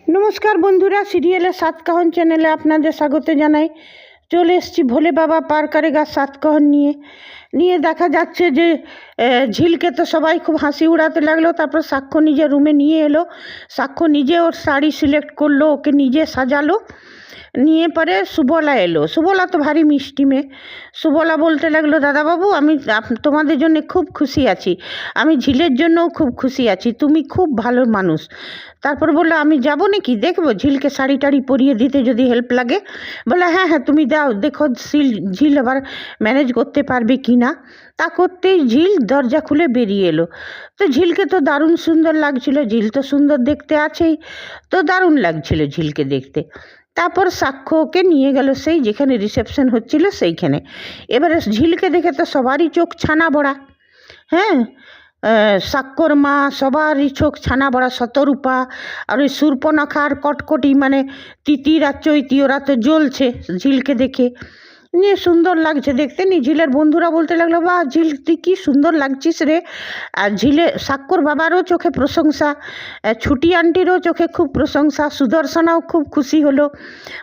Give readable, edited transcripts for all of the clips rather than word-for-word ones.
নমস্কার বন্ধুরা, সিরিয়ালের সাতকাহন চ্যানেলে আপনাদের স্বাগত জানাই। চলে এসেছি ভোলে বাবা পার করেগা সাতকাহন নিয়ে দেখা যাচ্ছে যে ঝিলকে তো সবাই খুব হাসি উড়াতে লাগলো। তারপর সাক্ষ্য নিজে রুমে নিয়ে এলো। সাক্ষ্য নিজে ওর শাড়ি সিলেক্ট করলো, ওকে নিজে সাজালো। নিয়ে পরে সুবলা এলো। সুবলা তো ভারী মিষ্টি মেয়ে। সুবলা বলতে লাগলো, দাদাবাবু আমি তোমাদের জন্য খুব খুশি আছি, আমি ঝিলের জন্যও খুব খুশি আছি, তুমি খুব ভালো মানুষ। তারপর বললো, আমি যাব নাকি দেখবো ঝিলকে শাড়ি টাড়ি পরিয়ে দিতে যদি হেল্প লাগে। বলে হ্যাঁ হ্যাঁ তুমি দাও, দেখো ঝিল আবার ম্যানেজ করতে পারবে কি না। তা করতেই ঝিল দরজা খুলে বেরিয়ে এলো। তো ঝিলকে তো দারুণ সুন্দর লাগছিল, ঝিল তো সুন্দর দেখতে আছেই, তো দারুণ লাগছিল ঝিলকে দেখতে। তারপর সাক্ষ্যকে নিয়ে গেল সেই যেখানে রিসেপশন হচ্ছিল সেইখানে। এবারে ঝিলকে দেখে তো সবারই চোখ ছানা বড়া। হ্যাঁ, সাক্ষ্যর মা সবারই চোখ ছানা বড়া, শতরূপা আর ওই শূর্পণখার কটকটি মানে তিতির আর চৈতি, ওরা তো জ্বলছে ঝিলকে দেখে। নিয়ে সুন্দর লাগছে দেখতে। ঝিলের বন্ধুরা বলতে লাগলো, বাহ ঝিল তুই কী সুন্দর লাগছিস রে। আর সাক্ষ্যর বাবারও চোখে প্রশংসা, ছুটি আন্টিরও চোখে খুব প্রশংসা, সুদর্শনাও খুব খুশি হলো,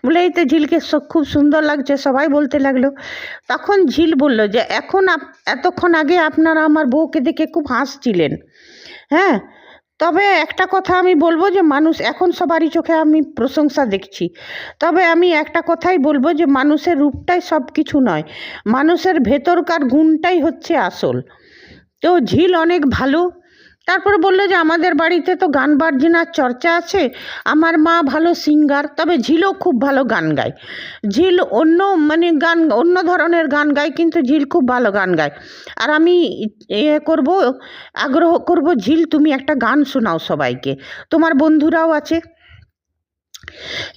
বলে এই তো ঝিলকে খুব সুন্দর লাগছে, সবাই বলতে লাগলো। তখন ঝিল বলল যে এতক্ষণ আগে আপনারা আমার বউকে দেখে খুব হাসছিলেন। হ্যাঁ, তবে একটা কথা আমি বলবো যে মানুষ এখন সবারই চোখে আমি প্রশংসা দেখছি, তবে আমি একটা কথাই বলবো যে মানুষের রূপটাই সব কিছু নয়, মানুষের ভেতরকার গুণটাই হচ্ছে আসল। তো ঝিল অনেক ভালো। তারপরে বললো যে আমাদের বাড়িতে তো গান বাজনার চর্চা আছে, আমার মা ভালো সিঙ্গার, তবে ঝিলও খুব ভালো গান গায়। ঝিল অন্য ধরনের গান গায়, কিন্তু ঝিল খুব ভালো গান গায়। আর আমি আগ্রহ করব, ঝিল তুমি একটা গান শোনাও সবাইকে, তোমার বন্ধুরাও আছে।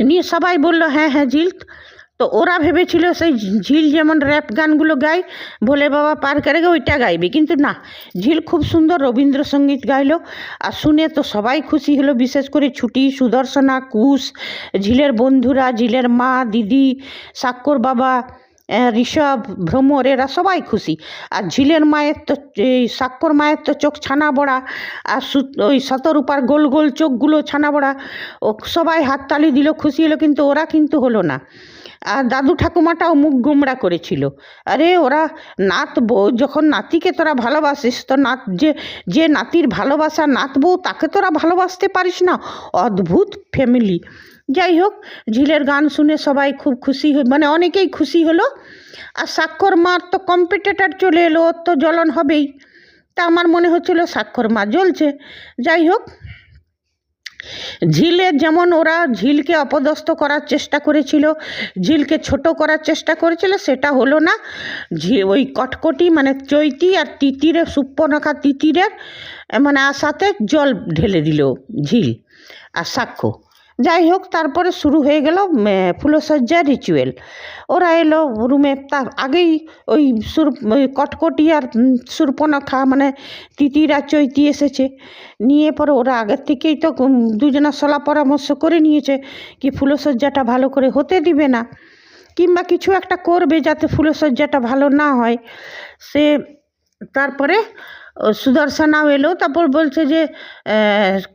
নিয়ে সবাই বলল হ্যাঁ হ্যাঁ ঝিল। তো ওরা ভেবেছিল সেই ঝিল যেমন র্যাপ গানগুলো গায় ভোলে বাবা পার করেগা ওইটা গাইবে, কিন্তু না, ঝিল খুব সুন্দর রবীন্দ্রসঙ্গীত গাইলো। আর শুনে তো সবাই খুশি হলো, বিশেষ করে ছুটি, সুদর্শনা, কুশ, ঝিলের বন্ধুরা, ঝিলের মা, দিদি, সাক্ষ্যর বাবা, ঋষভ, ভ্রমর, এরা সবাই খুশি। আর ঝিলের মায়ের তো সাক্ষ্যর মায়ের তো চোখ ছানা বড়া, আর ওই শতরূপার গোল গোল চোখগুলো ছানা বড়া। ও সবাই হাততালি দিল, খুশি হলো, কিন্তু ওরা কিন্তু হলো না। আর দাদু ঠাকুমাটাও মুখ গোমড়া করেছিল। আরে ওরা নাত বউ, যখন নাতিকে তোরা ভালোবাসিস তো যে নাতির ভালোবাসা নাত বউ, তাকে তোরা ভালোবাসতে পারিস না। অদ্ভুত ফ্যামিলি। যাই হোক, ঝিলের গান শুনে সবাই খুব খুশি, মানে অনেকেই খুশি হলো। আর সাক্ষ্যর মার তো কম্পিটিটর চলে এলো, ওর তো জ্বলন হবেই। তা আমার মনে হচ্ছিল সাক্ষ্যর মা জ্বলছে। যাই হোক, ঝিলের যেমন ওরা ঝিলকে অপদস্থ করার চেষ্টা করেছিল, ঝিলকে ছোট করার চেষ্টা করেছিল, সেটা হলো না। ওই কটকটি মানে চৈতি আর তিতিরের, সুপ্পনখা তিতিরের মানে আশাতে জল ঢেলে দিল ঝিল আর সাক্ষ্য। যাই হোক, তারপরে শুরু হয়ে গেল ফুলসজ্জা রিচুয়াল। ওরা এলো রুমে, তার আগেই ওই কটকটি আর শূর্পণখা মানে তিতির আর চৈতি এসেছে। নিয়ে পরে ওরা আগের থেকেই তো দুজনা সলা পরামর্শ করে নিয়েছে কি ফুলসজ্জাটা ভালো করে হতে দিবে না, কিংবা কিছু একটা করবে যাতে ফুলসজ্জাটা ভালো না হয়। সে তারপরে সুদর্শনাও এলো। তারপর বলছে যে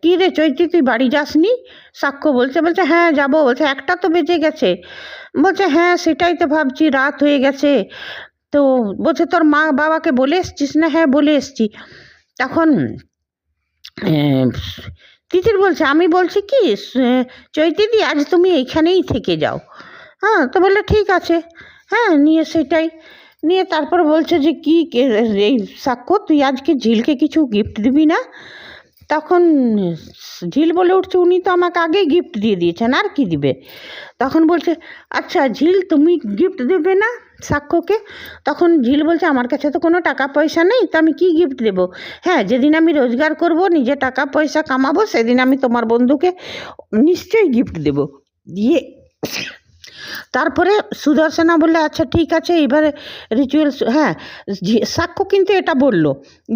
কী রে চৈতি, তুই বাড়ি যাসনি? সাক্ষ্য বলছে হ্যাঁ যাবো। বলছে একটা তো বেজে গেছে। বলছে হ্যাঁ সেটাই তো ভাবছি, রাত হয়ে গেছে। তো বলছে তোর মা বাবাকে বলে এসছিস না? হ্যাঁ বলে এসছি। তখন তিতির বলছে, আমি বলছি কি চৈতিদি আজ তুমি এইখানেই থেকে যাও। হ্যাঁ, তো বললো ঠিক আছে। হ্যাঁ, নিয়ে সেটাই নিয়ে তারপর বলছে যে কি এই সাক্ষ্য, তুই আজকে ঝিলকে কিছু গিফট দিবি না? তখন ঝিল বলে উঠছে, উনি তো আমাকে আগেই গিফট দিয়ে দিয়েছেন, আর কি দিবে? তখন বলছে আচ্ছা ঝিল তুমি গিফট দেবে না সাক্ষ্যকে? তখন ঝিল বলছে আমার কাছে তো কোনো টাকা পয়সা নেই, তো আমি কি গিফট দেব? হ্যাঁ, যেদিন আমি রোজগার করব, নিজে টাকা পয়সা কামাবো, সেদিন আমি তোমার বন্ধুকে নিশ্চয়ই গিফট দেব। দিয়ে তারপরে সুদর্শনা বললে আচ্ছা ঠিক আছে, এবারে রিচুয়াল। হ্যাঁ, সাক্ষ্য কিন্তু এটা বলল,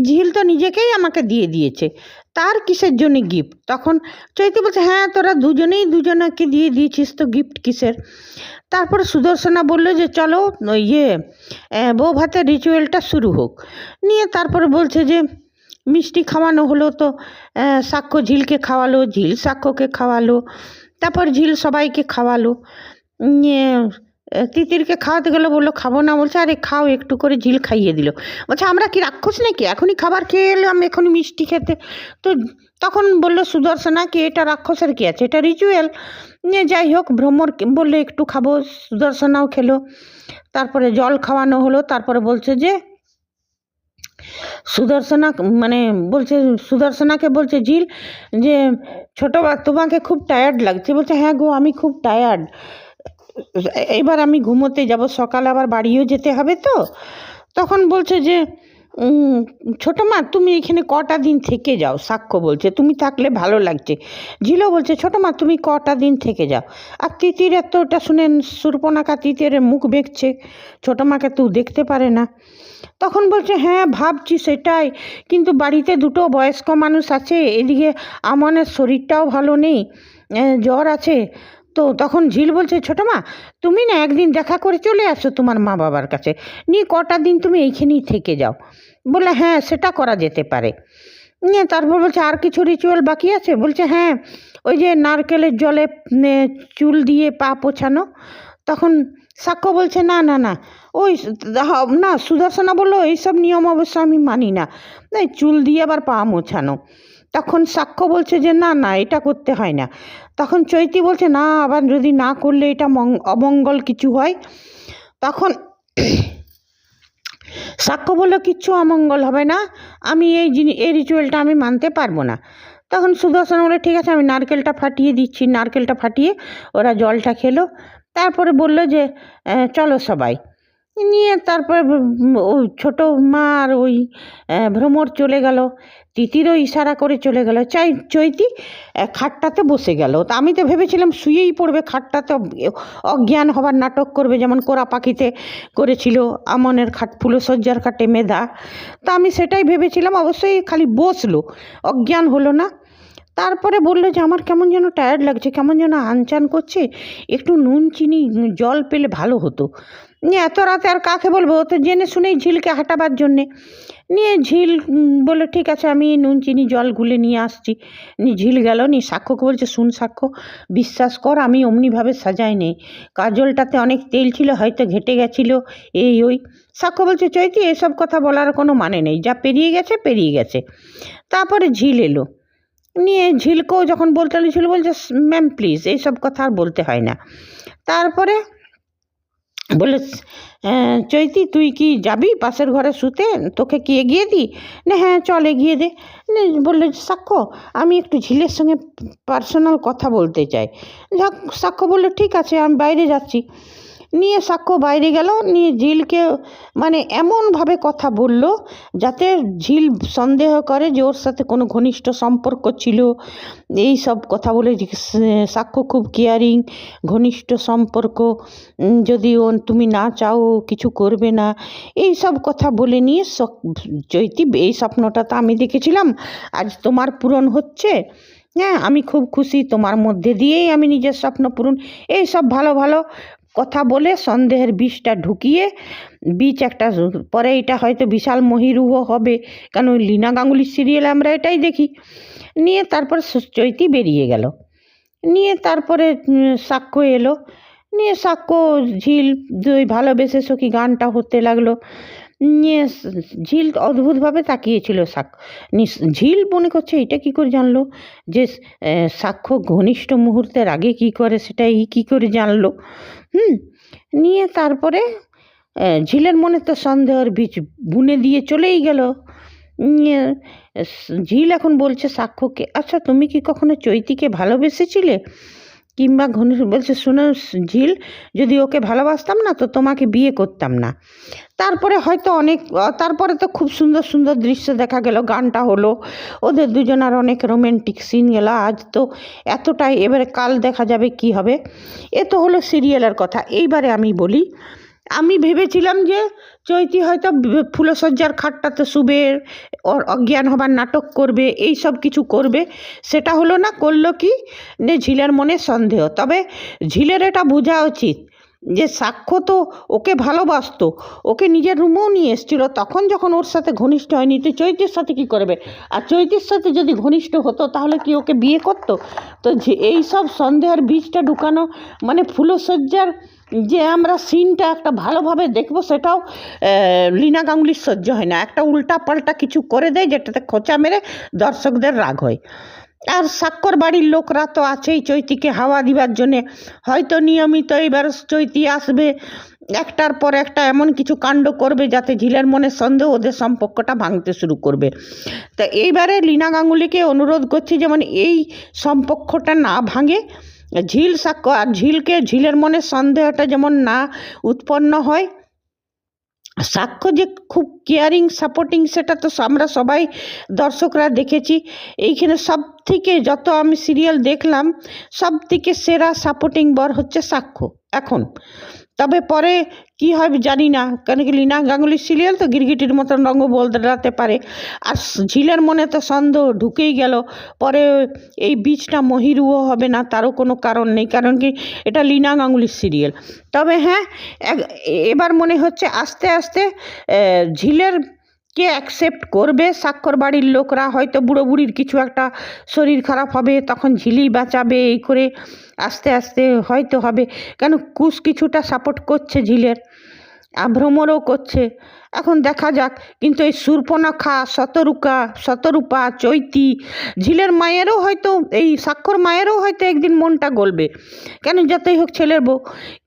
ঝিল তো নিজেকেই আমাকে দিয়ে দিয়েছে, তার কিসের জন্য গিফট? তখন চৈতি বলছে হ্যাঁ তোরা দুজনেই দুজনাকে দিয়ে দিয়েছিস, তো গিফট কিসের? তারপরে সুদর্শনা বললো যে চলো বউ ভাতের রিচুয়ালটা শুরু হোক। নিয়ে তারপরে বলছে যে মিষ্টি খাওয়ানো হলো, তো সাক্ষ্য ঝিলকে খাওয়ালো, ঝিল সাক্ষ্যকে খাওয়ালো। তারপর ঝিল সবাইকে খাওয়ালো। নিয়ে তিতিরকে খাওয়াতে গেলো, বললো খাবো না, বলছে আরে খাও, একটু করে ঝিল খাইয়ে দিল। বলছে আমরা কি রাক্ষস নাকি, এখনই খাবার খেয়ে এলাম, এখনই মিষ্টি খেতে? তো তখন বললো সুদর্শনা কি এটা রাক্ষসের কি আছে, এটা রিচুয়াল। নিয়ে যাই হোক, ভ্রমর বললো একটু খাবো, সুদর্শনাও খেলো। তারপরে জল খাওয়ানো হলো। তারপরে বলছে যে সুদর্শনা মানে বলছে, সুদর্শনাকে বলছে ঝিল যে ছোটো তোমাকে খুব টায়ার্ড লাগছে। বলছে হ্যাঁ গো, আমি খুব টায়ার্ড, এবার আমি ঘুমোতে যাব, সকালে আবার বাড়িও যেতে হবে। তো তখন বলছে যে ছোটো মা তুমি এখানে কটা দিন থেকে যাও। সাক্ষ্য বলছে তুমি থাকলে ভালো লাগছে। ঝিলও বলছে ছোটো মা তুমি কটা দিন থেকে যাও। আর তিতির এতটা শুনেন, শূর্পণখা তিতিরের মুখ বেঁকছে, ছোটো মাকে তো দেখতে পারে না। তখন বলছে হ্যাঁ ভাবছি সেটাই, কিন্তু বাড়িতে দুটো বয়স্ক মানুষ আছে, এদিকে আমনের শরীরটাও ভালো নেই, জ্বর আছে। তো তখন ঝিল বলছে ছোটো মা তুমি না একদিন দেখা করে চলে আসো তোমার মা বাবার কাছে, নিয়ে কটা দিন তুমি এইখানেই থেকে যাও। বলে হ্যাঁ সেটা করা যেতে পারে। নিয়ে তারপর বলছে আর কিছু রিচুয়াল বাকি আছে? বলছে হ্যাঁ, ওই যে নারকেলের জলে চুল দিয়ে পা পোছানো। তখন সাক্ষ্য বলছে না না না, ওই না, সুদর্শনা বললো এইসব নিয়ম অবশ্য আমি মানি না, এই চুল দিয়ে আবার পা মোছানো। তখন সাক্ষ্য বলছে যে না না, এটা করতে হয় না। তখন চৈতি বলছে না, আবার যদি না করলে এটা অমঙ্গল কিছু হয়। তখন সাক্ষ্য বললো কিচ্ছু অমঙ্গল হবে না, আমি এই রিচুয়ালটা আমি মানতে পারবো না। তখন সুদর্শন বলে ঠিক আছে, আমি নারকেলটা ফাটিয়ে দিচ্ছি। নারকেলটা ফাটিয়ে ওরা জলটা খেলো। তারপরে বললো যে চলো সবাই। নিয়ে তারপর ওই ছোটো মা আর ওই ভ্রমর চলে গেল। তিতিরও ইশারা করে চলে গেল। চৈতি খাটটাতে বসে গেল। তা আমি তো ভেবেছিলাম শুয়েই পড়বে খাটটাতে, অজ্ঞান হবার নাটক করবে, যেমন কোরা পাখিতে করেছিল আমনের খাট, ফুলশয্যার খাটে মেধা। তা আমি সেটাই ভেবেছিলাম, অবশ্যই খালি বসলো, অজ্ঞান হলো না। তারপরে বললো যে আমার কেমন যেন টায়ার্ড লাগছে, কেমন যেন আনচান করছে, একটু নুন চিনি জল পেলে ভালো হতো। নিয়ে এত রাতে আর কাকে বলবো, ও তো জেনে শুনেই ঝিলকে হাঁটাবার জন্যে। নিয়ে ঝিল বললো ঠিক আছে, আমি নুন চিনি জল গুলে নিয়ে আসছি। নিয়ে ঝিল গেল, নিয়ে সাক্ষ্যকে বলছে শুন সাক্ষ্য, বিশ্বাস কর আমি অমনিভাবে সাজাই নেই, কাজলটাতে অনেক তেল ছিল, হয়তো ঘেটে গেছিলো, এই ওই। সাক্ষ্য বলছে চৈতি এসব কথা বলার কোনো মানে নেই, যা পেরিয়ে গেছে পেরিয়ে গেছে। তারপরে ঝিল এলো। নিয়ে ঝিলকেও যখন বলতে হলো, ঝিল বলছে ম্যাম প্লিজ এইসব কথা আর বলতে হয় না। তারপরে বলে চৈতি তুই কি যাবি পাশের ঘরে শুতে, তোকে কি এগিয়ে দিই? না হ্যাঁ চল এগিয়ে দে। বললে সাক্ষ্য আমি একটু ঝিলের সঙ্গে পার্সোনাল কথা বলতে চাই। যাক, সাক্ষ্য বললো ঠিক আছে আমি বাইরে যাচ্ছি। নিয়ে সাক্ষ্য বাইরে গেল। নিয়ে ঝিলকে মানে এমনভাবে কথা বলল যাতে ঝিল সন্দেহ করে যে ওর সাথে কোনো ঘনিষ্ঠ সম্পর্ক ছিল। এই সব কথা বলে সাক্ষ্য খুব কেয়ারিং, ঘনিষ্ঠ সম্পর্ক, যদি ও তুমি না চাও কিছু করবে না, এই সব কথা বলে নিয়ে চৈতি এই স্বপ্নটা তো আমি দেখেছিলাম, আজ তোমার পূরণ হচ্ছে। হ্যাঁ আমি খুব খুশি, তোমার মধ্যে দিয়েই আমি নিজের স্বপ্ন পূরণ, এই সব ভালো ভালো কথা বলে সন্দেহের বিষটা ঢুকিয়ে বীজ একটা, পরে এটা হয়তো বিশাল মহিরুহ হবে, কারণ ওই লীনা গাঙ্গুলির সিরিয়ালে আমরা এটাই দেখি। নিয়ে তারপর চৈতি বেরিয়ে গেল। নিয়ে তারপরে সাক্ষ্য এলো। নিয়ে সাক্ষ্য ঝিল দুই ভালোবেসে সখী গানটা হতে লাগলো। নিয়ে ঝিল অদ্ভুতভাবে তাকিয়েছিল ঝিল মনে করছে এটা কী করে জানলো যে সাক্ষ্য ঘনিষ্ঠ মুহূর্তের আগে কি করে, সেটা কী করে জানলো। নিয়ে তারপরে ঝিলের মনে তো সন্দেহের বীজ বুনে দিয়ে চলেই গেল। নিয়ে ঝিল এখন বলছে সাক্ষ্যকে আচ্ছা তুমি কি কখনো চৈতিকে ভালোবেসেছিলে কিংবা বলছে শুনো ঝিল, যদি ওকে ভালোবাসতাম না তো তোমাকে বিয়ে করতাম না। তারপরে হয়তো তারপরে তো খুব সুন্দর সুন্দর দৃশ্য দেখা গেল, গানটা হলো, ওদের দুজনার অনেক রোমান্টিক সিন গেল। আজ তো এতটাই, এবারে কাল দেখা যাবে কি হবে। এ তো হলো সিরিয়ালের কথা। এইবারে আমি বলি, আমি ভেবেছিলাম যে চৈতি হয়তো ফুলশয্যার খাটটাতে শুবে, ওর অজ্ঞান হবার নাটক করবে, এই সব কিছু করবে, সেটা হলো না। করলো কি, ঝিলের মনে সন্দেহ। তবে ঝিলের এটা বোঝা উচিত যে সাক্ষ্য তো ওকে ভালোবাসতো, ওকে নিজের রুমেও নিয়ে এসেছিল, তখন যখন ওর সাথে ঘনিষ্ঠ হয়নি তো চৈতির সাথে কী করবে? আর চৈতির সাথে যদি ঘনিষ্ঠ হতো তাহলে কি ওকে বিয়ে করতো? তো যে এই সব সন্দেহের বীজটা ঢুকানো, মানে ফুলশয্যার যে আমরা সিনটা একটা ভালোভাবে দেখবো, সেটাও লীনা গাঙ্গুলির সহ্য হয় না। একটা উল্টা পাল্টা কিছু করে দেয় যেটাতে খোঁচা মেরে দর্শকদের রাগ হয়। আর সাক্ষর বাড়ির লোকরা তো আছেই চৈতিকে হাওয়া দিবার জন্যে, হয়তো নিয়মিত এবার চৈতি আসবে, একটার পর একটা এমন কিছু কাণ্ড করবে যাতে ঝিলের মনে সন্দেহ, ওদের সম্পর্কটা ভাঙতে শুরু করবে। তা এইবারে লীনা গাঙ্গুলিকে অনুরোধ করছি যেমন এই সম্পর্কটা না ভাঙে, ঝিল সাক্ষ্য আর ঝিলের মনে সন্দেহটা যেমন না উৎপন্ন হয়। সাক্ষ্য যে খুব কেয়ারিং সাপোর্টিং সেটা তো আমরা সবাই দর্শকরা দেখেছি। এইখানে সব থেকে, যত আমি সিরিয়াল দেখলাম, সব থেকে সেরা সাপোর্টিং বর হচ্ছে সাক্ষ্য এখন। তবে পরে কি হবে জানি না, কেন কি লীনা গাঙ্গুলির সিরিয়াল তো গিরগিটির মতন রঙ বদলাতে পারে। আর ঝিলের মনে তো সন্দেহ ঢুকেই গেল, পরে এই বীজটা মহিরুও হবে না, তারও কোনো কারণ নেই, কারণ কি এটা লীনা গাঙ্গুলির সিরিয়াল। তবে হ্যাঁ, এবার মনে হচ্ছে আস্তে আস্তে ঝিলের কে অ্যাকসেপ্ট করবে সাক্ষর বাড়ির লোকরা। হয়তো বুড়ো বুড়ির কিছু একটা শরীর খারাপ হবে, তখন ঝিলি বাঁচাবে, এই করে আস্তে আস্তে হয়তো হবে। কেন কুশ কিছুটা সাপোর্ট করছে ঝিলের, ভ্রমরও করছে, এখন দেখা যাক। কিন্তু এই শূর্পণখা, শতরূপা, চৈতি, ঝিলের মায়েরও হয়তো, এই সাক্ষর মায়েরও হয়তো একদিন মনটা গলবে, কেন যতই হোক ছেলের বউ।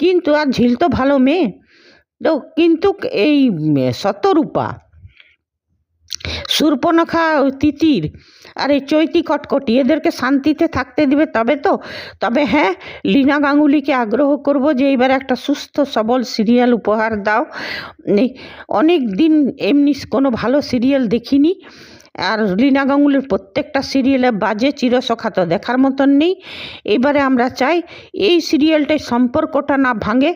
কিন্তু আর ঝিল তো ভালো মেয়ে তো, কিন্তু এই শতরূপা, শূর্পণখা, তিতির আর এই চৈতি কটকটি, এদেরকে শান্তিতে থাকতে দিবে তবে তো। তবে হ্যাঁ, লীনা গাঙ্গুলিকে আগ্রহ করব যে এইবার একটা সুস্থ সবল সিরিয়াল উপহার দাও। অনেক দিন এমনি কোনো ভালো সিরিয়াল দেখিনি, আর লীনা গাঙ্গুলির প্রত্যেকটা সিরিয়ালে বাজে, চিরসখা তো দেখার মতন নেই। এবারে আমরা চাই এই সিরিয়ালটায় সম্পর্কটা না ভাঙে,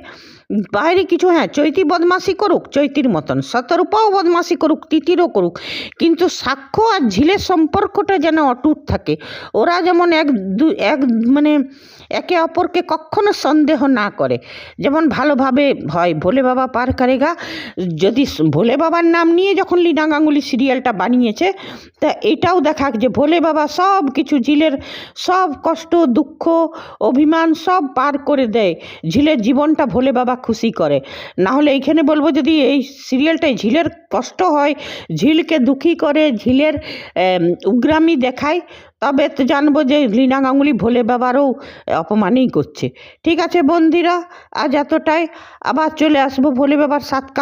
বাইরে কিছু, হ্যাঁ চৈতি বদমাশি করুক চৈতির মতন, শতরূপাও বদমাশি করুক, তিতিরও করুক, কিন্তু সাক্ষ্য আর ঝিলের সম্পর্কটা যেন অটুট থাকে। ওরা যেমন মানে একে অপরকে কখনো সন্দেহ না করে, যেমন ভালোভাবে হয়। ভোলে বাবা পার করেগা, যদি ভোলে বাবার নাম নিয়ে যখন লীনা গাঙ্গুলি সিরিয়ালটা বানিয়েছে, তা এটাও দেখাক যে ভোলে বাবা সব কিছু, ঝিলের সব কষ্ট, দুঃখ, অভিমান সব পার করে দেয়, ঝিলের জীবনটা ভোলে বাবা খুশি করে। না হলে এইখানে বলবো, যদি এই সিরিয়ালটায় ঝিলের কষ্ট হয়, ঝিলকে দুঃখী করে, ঝিলের উগ্রামি দেখায়, তবে তো জানবো যে লীনা গাঙ্গুলি ভোলে বাবারও অপমানই করছে। ঠিক আছে বন্ধুরা, আজ এতটাই, আবার চলে আসবো ভোলে বাবার 7